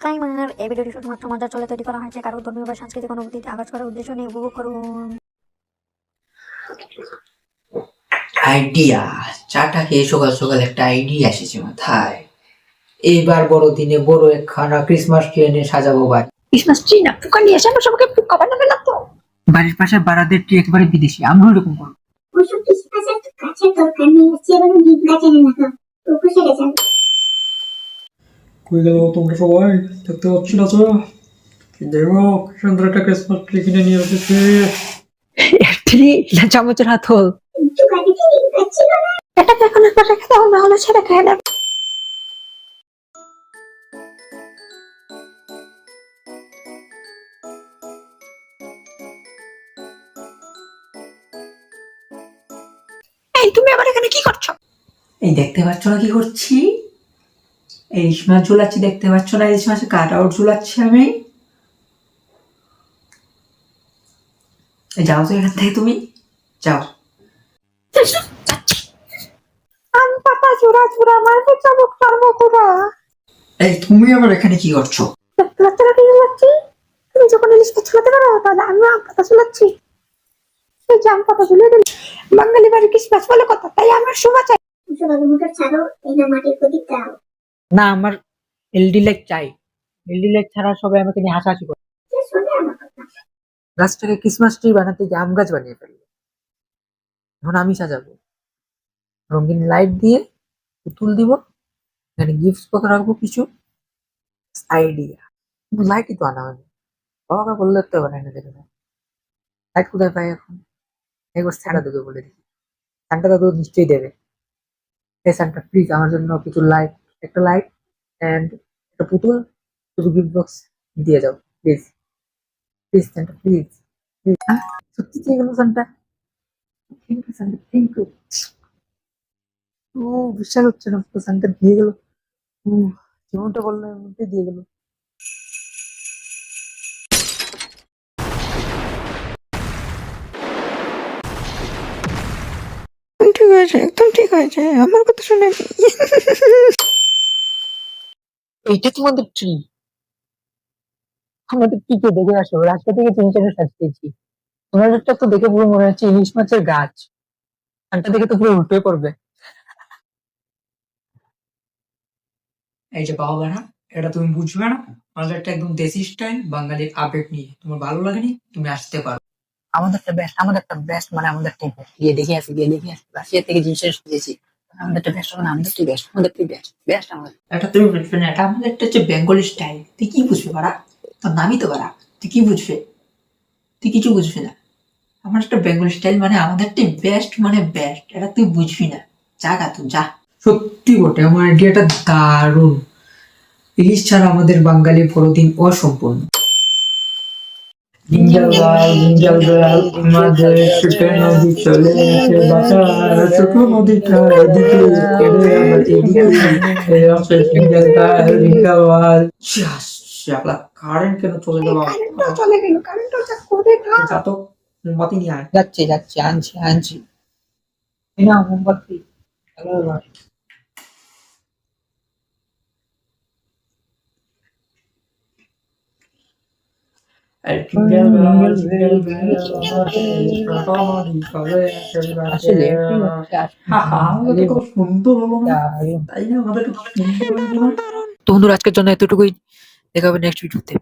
Disclaimer, এই ভিডিওটি শুধুমাত্র মজার চলে তৈরি করা হয়েছে, কারো ধর্মীয় বা সাংস্কৃতিক অনুভূতিতে আঘাত করার উদ্দেশ্য নিয়ে উপভোগ করুন। আইডিয়া। চাটা খেয়ে সকাল সকাল একটা আইডিয়া এসেছে মাথায়। এইবার বড়দিনে বড় একখানা ক্রিসমাস ট্রি এনে সাজাবো বাড়ি। ক্রিসমাস ট্রি না, পোকা নিয়ে আসেন, সবাইকে পোকা বানাবে না তো। বাড়ির পাশে বারাদের ট্রি একেবারে বিদেশি, আমরা এরকম করবো। ওইসব ক্রিসমাসের গাছের দরকার নেই, হচ্ছে এবার গিফট গাছ এনে রাখা তো খুশি গেছেন। কই গেল তোমরা সবাই? দেখতে পাচ্ছি না তো? দেখো সুন্দর একটা ক্রিসমাস ট্রি কিনে নিয়ে এসেছে। ট্রি না চামচের হাতল। একটু গাড়িতে গিফট গাছ ছিল না? এটাকে এখন একবার রেখে দাও, না হলে ছেড়ে খেয়ে নেবে। এই তুমি আবার এখানে কি করছো? এই দেখতে পাচ্ছ না কি করছি? এই মাছ ঝুলাচ্ছি, দেখতে পাচ্ছ না? এই মাসে কাট আউট ঝুলাচ্ছি আমি। যাও তো এখান থেকে, তুমি যাও। আম পাতা চূড়া চূড়া মারবে চাবুক সর্বপুরা। এই তুমি আবার এখানে কি করছো? বাচ্চারা কি ঝুলাচ্ছি? তুমি যখন ইলিশ মাছ ঝুলাতে পারো, তাহলে আমিও আম পাতা ঝুলাচ্ছি। সেই যে আম পাতা ঝুলিয়ে দিল, বাঙালি বাড়ির ক্রিসমাস বলে কথা, তাই আমার শোভা চাই। বাবু মোটর ছাড়ো, এই না মাটির প্রদীপ দাও। না, আমার এলডি লাইট চাই। এলডি লাইট ছাড়া সবাই আমাকে নিয়ে হাসাহাসি করে। কে শোনে আমার কথা? গাছটাকে ক্রিসমাস ট্রি বানাতে গিয়ে আম গাছ বানিয়ে ফেললো। এখন আমি সাজাবো, রঙিন লাইট দিয়ে পুতুল দিব, এখানে গিফট কত রাখবো কিছু। আইডিয়া, লাইটই তো আনা হয়নি। বাবাকে বললে তো বানাই না, দেবে না। লাইট কোথায় পাই এখন? একবার সান্টা দেবে বলে দিই, সান্টা দাদু নিশ্চয়ই দেবে। এই সান্টা প্লিজ আমার জন্য কিছু লাইট, একটা লাইট এন্ড একটা পুতুল, শুধু গিফট বক্স দিয়ে যাও প্লিজ। Please Santa, please. সত্যি দিয়ে গেল Santa. Thank you Santa, thank you. ও, বিশ্বাস হচ্ছে না, তো সান্টা দিয়ে গেল। যেমনটা বললাম এর মধ্যে দিয়ে গেল। ঠিক হয়েছে, একদম ঠিক হয়েছে, আমার কথা শুনে। এইটা তোমাদের ট্রি? আমাদের ট্রিকে দেখে আসো, রাস্তা থেকে চিনি চাটা সাজিয়েছি। তোমাদেরটা তো দেখে পুরো মনে হচ্ছে ইলিশ মাছের গাছ। সানটা দেখে তো পুরো উল্টে পড়বে। এই যে বাবা না, এটা তুমি বুঝবে না। আমাদের একটা একদম দেশি স্টাইল বাঙালির আবেগ নিয়ে, তোমার ভালো লাগেনি? তুমি আসতে পারো। আমাদেরটা বেস্ট, আমাদেরটা বেস্ট, মানে আমাদেরটা গিয়ে দেখে আসি, গিয়ে দেখে আসি। রাশিয়া থেকে জিনিস এসেছি, আমাদেরটা বেস্ট হবে না? আমাদেরটাই বেস্ট, আমাদেরটাই বেস্ট, বেস্ট আমাদের। এটা তুমি বুঝবে না, এটা আমাদের একটা হচ্ছে বেঙ্গলি স্টাইল। তুই কি বুঝবে বাড়া? তোর নামই তো বাড়া, তুই কি বুঝবে? তুই কিছু বুঝবি না। আমার একটা বেঙ্গলি স্টাইল মানে আমাদেরটাই বেস্ট, মানে বেস্ট। এটা তুই বুঝবি না। যা গা তুই যা। সত্যি বটে, আমার আইডিয়াটা দারুণ। ইলিশ ছাড়া আমাদের বাঙালি বড়দিন অসম্পূর্ণ। জিঞ্জাল বেল জিঞ্জাল বেল, আমাদের ছোট নদী চলে এসে বাঁকা, ছোট নদীটা এদিকে এড়ে আমার এদিকে এই আছে জিঞ্জাল বেল জিঞ্জাল বেল। শালা কারেন্ট কেন চলে গেল? কারেন্টটাও চলে গেল, কারেন্টটাও যা করে না। যা তো, মোমবাতি নিয়ে আয়। যাচ্ছি যাচ্ছি, আনছি আনছি। এই নাও মোমবাতি। হ্যালো এবার। জিঞ্জাল বেল জিঞ্জাল বেল, আমাদের ছোট নদী চলে এসে আসলে বাঁকা। আমাদের কত সুন্দর হলো না? তাই না, আমাদের কত সুন্দর হলো না? তো বন্ধুরা, আজকের জন্য এতটুকুই। দেখা হবে নেক্সট ভিডিওতে।